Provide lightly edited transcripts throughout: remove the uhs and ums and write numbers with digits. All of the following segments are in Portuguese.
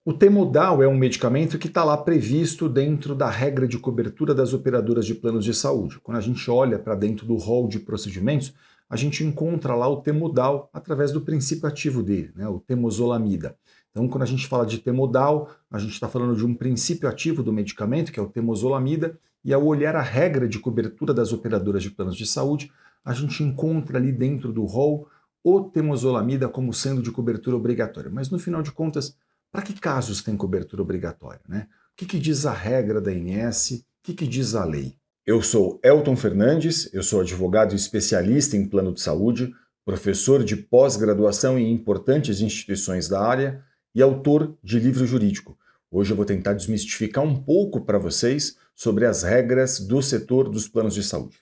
O Temodal é um medicamento que está lá previsto dentro da regra de cobertura das operadoras de planos de saúde. Quando a gente olha para dentro do rol de procedimentos, a gente encontra lá o Temodal através do princípio ativo dele, né, o temozolomida. Então, quando a gente fala de Temodal, a gente está falando de um princípio ativo do medicamento, que é o temozolomida, e ao olhar a regra de cobertura das operadoras de planos de saúde, a gente encontra ali dentro do rol o temozolomida como sendo de cobertura obrigatória. Mas no final de contas, para que casos tem cobertura obrigatória, né? O que diz a regra da ANS? O que diz a lei? Eu sou Elton Fernandes, eu sou advogado especialista em plano de saúde, professor de pós-graduação em importantes instituições da área e autor de livro jurídico. Hoje eu vou tentar desmistificar um pouco para vocês sobre as regras do setor dos planos de saúde.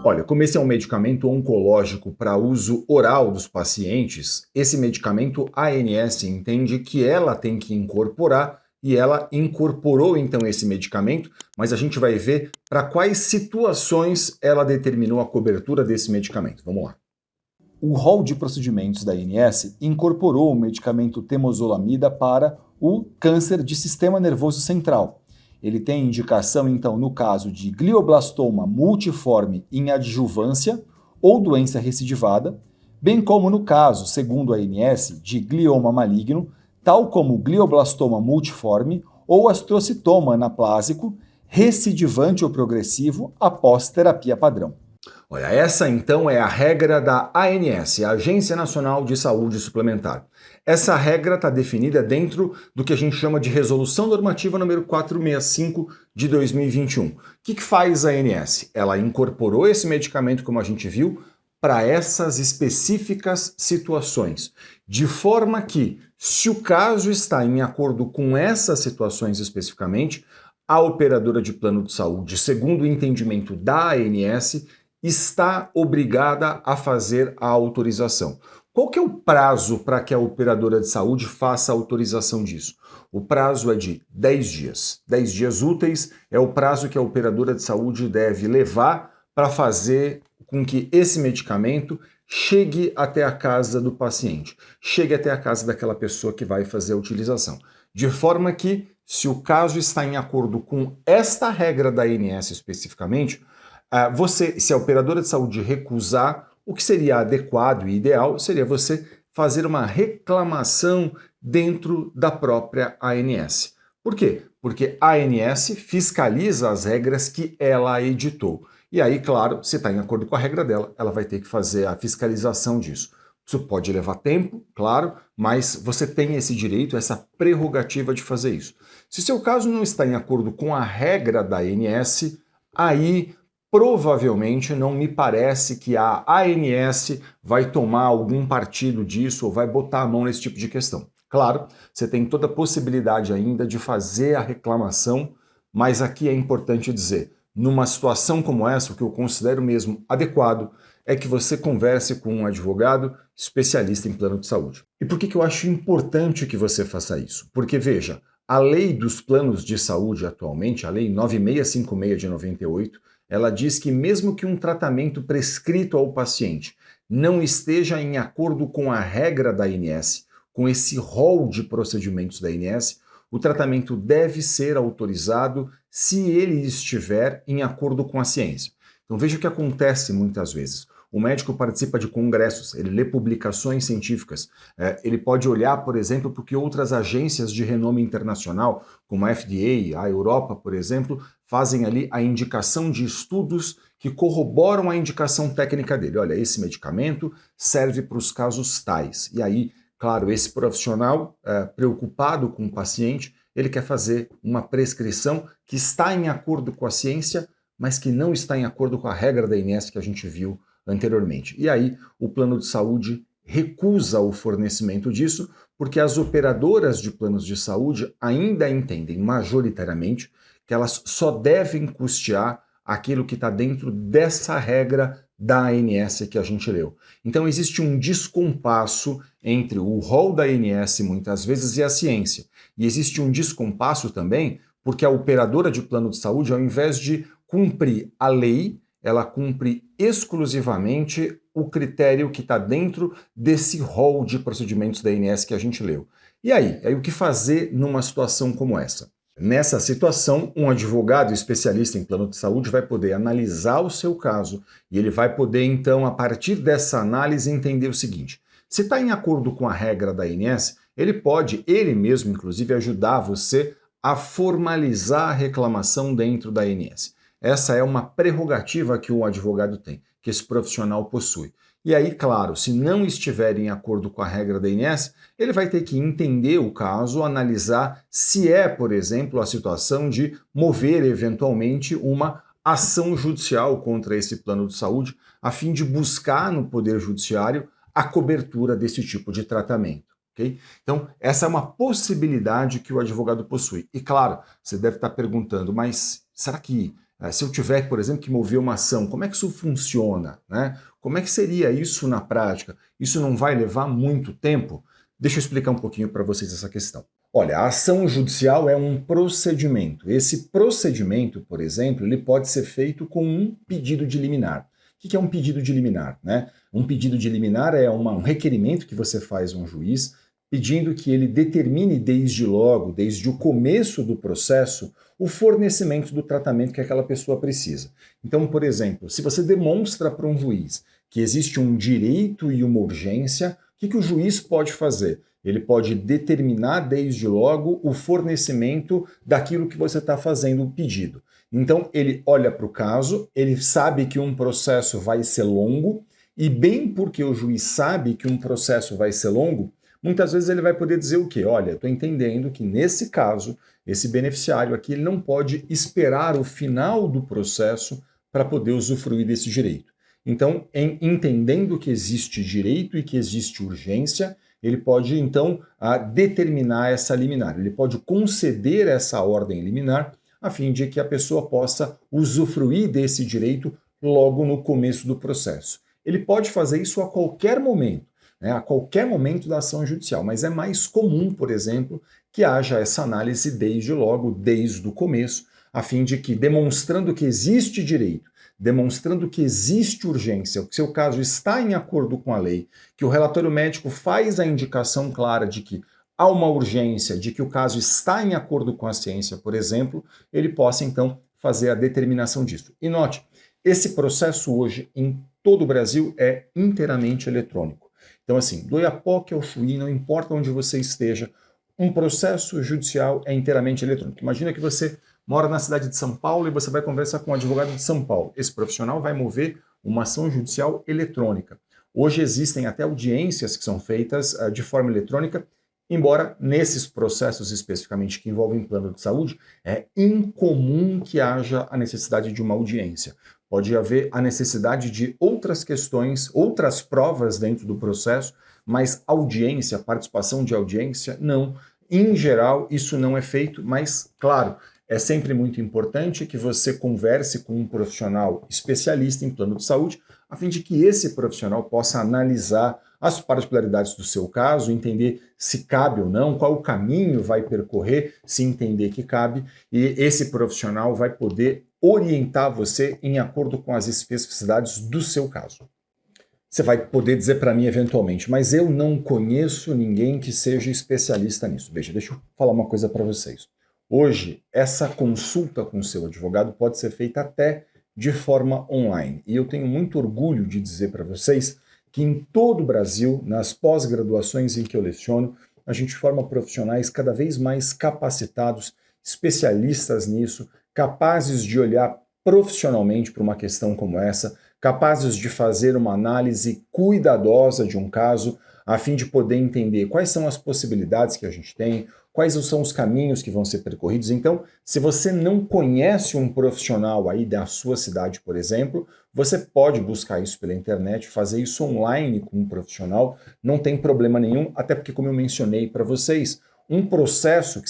Olha, como esse é um medicamento oncológico para uso oral dos pacientes, esse medicamento a ANS entende que ela tem que incorporar e ela incorporou então esse medicamento, mas a gente vai ver para quais situações ela determinou a cobertura desse medicamento. Vamos lá. O rol de procedimentos da ANS incorporou o medicamento temozolomida para o câncer de sistema nervoso central. Ele tem indicação, então, no caso de glioblastoma multiforme em adjuvância ou doença recidivada, bem como no caso, segundo a ANS, de glioma maligno, tal como glioblastoma multiforme ou astrocitoma anaplásico, recidivante ou progressivo após terapia padrão. Olha, essa então é a regra da ANS, a Agência Nacional de Saúde Suplementar. Essa regra está definida dentro do que a gente chama de Resolução Normativa número 465 de 2021. O que faz a ANS? Ela incorporou esse medicamento, como a gente viu, para essas específicas situações, de forma que, se o caso está em acordo com essas situações especificamente, a operadora de plano de saúde, segundo o entendimento da ANS, está obrigada a fazer a autorização. Qual que é o prazo para que a operadora de saúde faça a autorização disso? O prazo é de 10 dias. 10 dias úteis é o prazo que a operadora de saúde deve levar para fazer com que esse medicamento chegue até a casa do paciente, chegue até a casa daquela pessoa que vai fazer a utilização. De forma que, se o caso está em acordo com esta regra da ANS especificamente, se a operadora de saúde recusar, o que seria adequado e ideal seria você fazer uma reclamação dentro da própria ANS. Por quê? Porque a ANS fiscaliza as regras que ela editou. E aí, claro, se está em acordo com a regra dela, ela vai ter que fazer a fiscalização disso. Isso pode levar tempo, claro, mas você tem esse direito, essa prerrogativa de fazer isso. Se seu caso não está em acordo com a regra da ANS, aí provavelmente não me parece que a ANS vai tomar algum partido disso ou vai botar a mão nesse tipo de questão. Claro, você tem toda a possibilidade ainda de fazer a reclamação, mas aqui é importante dizer, numa situação como essa, o que eu considero mesmo adequado é que você converse com um advogado especialista em plano de saúde. E por que eu acho importante que você faça isso? Porque, veja, a lei dos planos de saúde atualmente, a lei 9656 de 98, ela diz que mesmo que um tratamento prescrito ao paciente não esteja em acordo com a regra da ANS, com esse rol de procedimentos da ANS, o tratamento deve ser autorizado se ele estiver em acordo com a ciência. Então veja o que acontece muitas vezes. O médico participa de congressos, ele lê publicações científicas, ele pode olhar, por exemplo, para o que outras agências de renome internacional, como a FDA, a Europa, por exemplo, fazem ali a indicação de estudos que corroboram a indicação técnica dele. Olha, esse medicamento serve para os casos tais. E aí, claro, esse profissional preocupado com o paciente, ele quer fazer uma prescrição que está em acordo com a ciência, mas que não está em acordo com a regra da ANS que a gente viu anteriormente. E aí, o plano de saúde recusa o fornecimento disso, porque as operadoras de planos de saúde ainda entendem, majoritariamente, que elas só devem custear aquilo que está dentro dessa regra da ANS que a gente leu. Então, existe um descompasso entre o rol da ANS, muitas vezes, e a ciência. E existe um descompasso também porque a operadora de plano de saúde, ao invés de cumprir a lei, ela cumpre exclusivamente o critério que está dentro desse rol de procedimentos da ANS que a gente leu. E aí? O que fazer numa situação como essa? Nessa situação, um advogado especialista em plano de saúde vai poder analisar o seu caso e ele vai poder, então, a partir dessa análise, entender o seguinte: se está em acordo com a regra da ANS, ele pode, ele mesmo, inclusive, ajudar você a formalizar a reclamação dentro da ANS. Essa é uma prerrogativa que o advogado tem, que esse profissional possui. E aí, claro, se não estiver em acordo com a regra da ANS, ele vai ter que entender o caso, analisar se é, por exemplo, a situação de mover eventualmente uma ação judicial contra esse plano de saúde, a fim de buscar no Poder Judiciário a cobertura desse tipo de tratamento. Okay? Então, essa é uma possibilidade que o advogado possui. E claro, você deve estar perguntando, mas será que se eu tiver, por exemplo, que mover uma ação, como é que isso funciona? Né? Como é que seria isso na prática? Isso não vai levar muito tempo? Deixa eu explicar um pouquinho para vocês essa questão. Olha, a ação judicial é um procedimento. Esse procedimento, por exemplo, ele pode ser feito com um pedido de liminar. O que é um pedido de liminar? Né? Um pedido de liminar é um requerimento que você faz a um juiz pedindo que ele determine desde logo, desde o começo do processo, o fornecimento do tratamento que aquela pessoa precisa. Então, por exemplo, se você demonstra para um juiz que existe um direito e uma urgência, o que o juiz pode fazer? Ele pode determinar desde logo o fornecimento daquilo que você está fazendo o pedido. Então, ele olha para o caso, ele sabe que um processo vai ser longo, e bem porque o juiz sabe que um processo vai ser longo, muitas vezes ele vai poder dizer o quê? Olha, estou entendendo que nesse caso, esse beneficiário aqui ele não pode esperar o final do processo para poder usufruir desse direito. Então, entendendo que existe direito e que existe urgência, ele pode, então, determinar essa liminar. Ele pode conceder essa ordem liminar a fim de que a pessoa possa usufruir desse direito logo no começo do processo. Ele pode fazer isso a qualquer momento. A qualquer momento da ação judicial, mas é mais comum, por exemplo, que haja essa análise desde logo, desde o começo, a fim de que, demonstrando que existe direito, demonstrando que existe urgência, que seu caso está em acordo com a lei, que o relatório médico faz a indicação clara de que há uma urgência, de que o caso está em acordo com a ciência, por exemplo, ele possa, então, fazer a determinação disso. E note, esse processo hoje, em todo o Brasil, é inteiramente eletrônico. Então, assim, do Oiapoque ao Chuí, não importa onde você esteja, um processo judicial é inteiramente eletrônico. Imagina que você mora na cidade de São Paulo e você vai conversar com um advogado de São Paulo. Esse profissional vai mover uma ação judicial eletrônica. Hoje existem até audiências que são feitas de forma eletrônica, embora nesses processos especificamente que envolvem plano de saúde, é incomum que haja a necessidade de uma audiência. Pode haver a necessidade de outras questões, outras provas dentro do processo, mas audiência, participação de audiência, não. Em geral, isso não é feito, mas, claro, é sempre muito importante que você converse com um profissional especialista em plano de saúde, a fim de que esse profissional possa analisar as particularidades do seu caso, entender se cabe ou não, qual o caminho vai percorrer, se entender que cabe, e esse profissional vai poder orientar você em acordo com as especificidades do seu caso. Você vai poder dizer para mim eventualmente, mas eu não conheço ninguém que seja especialista nisso. Veja, deixa eu falar uma coisa para vocês. Hoje, essa consulta com o seu advogado pode ser feita até de forma online. E eu tenho muito orgulho de dizer para vocês que em todo o Brasil, nas pós-graduações em que eu leciono, a gente forma profissionais cada vez mais capacitados, especialistas nisso, capazes de olhar profissionalmente para uma questão como essa, capazes de fazer uma análise cuidadosa de um caso, a fim de poder entender quais são as possibilidades que a gente tem, quais são os caminhos que vão ser percorridos. Então, se você não conhece um profissional aí da sua cidade, por exemplo, você pode buscar isso pela internet, fazer isso online com um profissional, não tem problema nenhum, até porque, como eu mencionei para vocês, um processo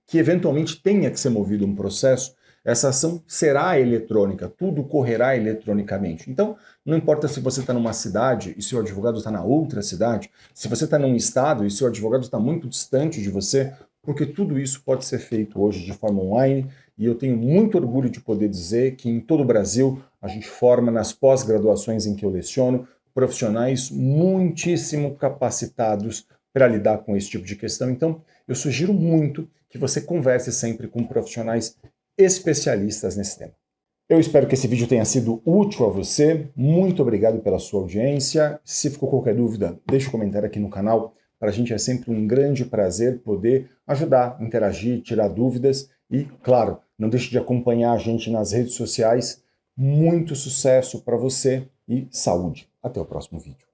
que eventualmente tenha que ser movido um processo, essa ação será eletrônica, tudo correrá eletronicamente. Então, não importa se você está numa cidade e seu advogado está na outra cidade, se você está num estado e seu advogado está muito distante de você, porque tudo isso pode ser feito hoje de forma online, e eu tenho muito orgulho de poder dizer que em todo o Brasil a gente forma nas pós-graduações em que eu leciono profissionais muitíssimo capacitados para lidar com esse tipo de questão. Então, eu sugiro muito que você converse sempre com profissionais especialistas nesse tema. Eu espero que esse vídeo tenha sido útil a você. Muito obrigado pela sua audiência. Se ficou qualquer dúvida, deixe um comentário aqui no canal. Para a gente é sempre um grande prazer poder ajudar, interagir, tirar dúvidas. E, claro, não deixe de acompanhar a gente nas redes sociais. Muito sucesso para você e saúde. Até o próximo vídeo.